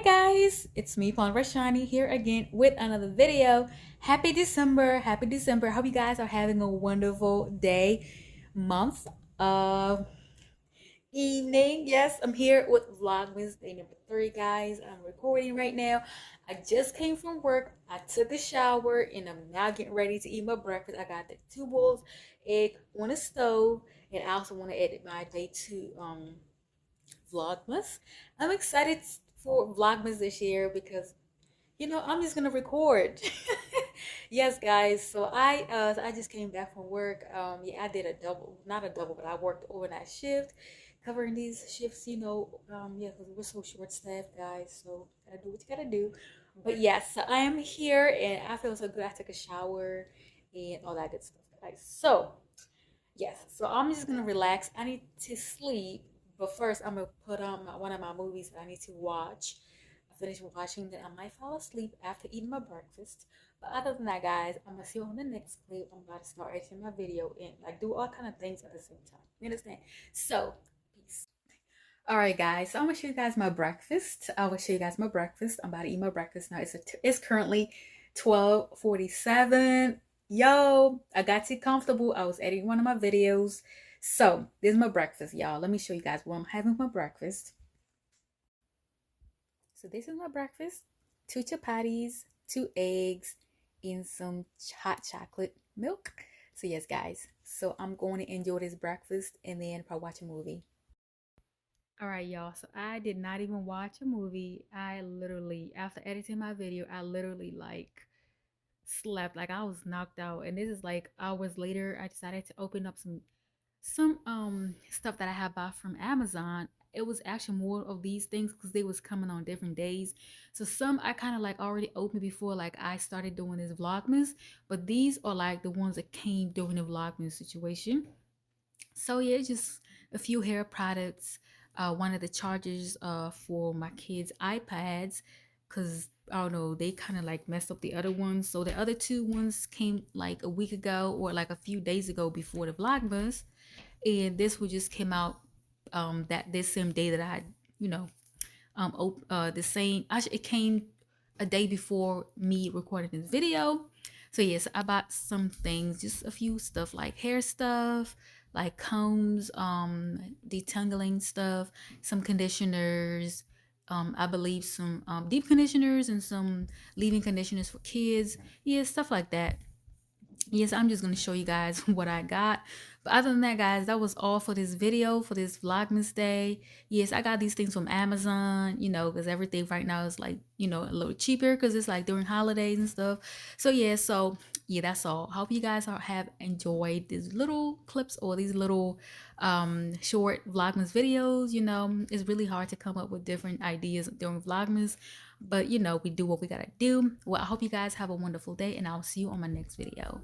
Guys, it's me, Roshani, here again with another video. Happy December! Happy December! Hope you guys are having a wonderful day, month, uh, evening. Yes, I'm here with Vlogmas day number 3, guys. I'm recording right now. I just came from work. I took a shower and I'm now getting ready to eat my breakfast. I got the 2 bowls, egg on the stove, and I also want to edit my day to Vlogmas. I'm excited for Vlogmas this year because I'm just gonna record. Yes, guys. So I just came back from work. Yeah, I did a double, not a double, but I worked overnight shift, covering these shifts. Yeah, because we're so short staffed, guys. So gotta do what you gotta do. But yes, so I am here and I feel so good. I took a shower and all that good stuff, guys. So yes, so I'm just gonna relax. I need to sleep, but first I'm gonna put on one of my movies that I need to watch. I finish watching, then I might fall asleep after eating my breakfast. But other than that, guys, I'm gonna see you on the next clip. I'm about to start editing my video and like do all kind of things at the same time. You understand? So, peace. All right, guys. So I'm gonna show you guys my breakfast. I will show you guys my breakfast. I'm about to eat my breakfast now. It's currently 12:47. Yo, I got too comfortable. I was editing one of my videos. So this is my breakfast, y'all. Let me show you guys what I'm having for breakfast. So this is my breakfast. 2 chapatis, 2 eggs, and some hot chocolate milk. So yes, guys. So I'm going to enjoy this breakfast and then probably watch a movie. All right, y'all. So I did not even watch a movie. I literally, after editing my video, I literally like slept. Like I was knocked out. And this is like hours later. I decided to open up some stuff that I have bought from Amazon. It was actually more of these things because they was coming on different days. So some I kind of like already opened before like I started doing this Vlogmas, but these are like the ones that came during the Vlogmas situation. So yeah, just a few hair products, one of the chargers for my kids' iPads, because I don't know, they kind of like messed up the other ones. So the other 2 ones came like a week ago or like a few days ago before the Vlogmas, and this one just came out that this same day that I had, the same. Actually, it came a day before me recording this video. So yes, I bought some things, just a few stuff like hair stuff, like combs, detangling stuff, some conditioners, I believe some deep conditioners and some leave-in conditioners for kids. Yeah, stuff like that. Yes, I'm just going to show you guys what I got. But other than that, guys, that was all for this video, for this Vlogmas day. Yes, I got these things from Amazon, because everything right now is like, a little cheaper because it's like during holidays and stuff. So yeah, that's all. Hope you guys have enjoyed these little clips or these little short Vlogmas videos. It's really hard to come up with different ideas during Vlogmas, but we do what we gotta do. Well, I hope you guys have a wonderful day and I'll see you on my next video.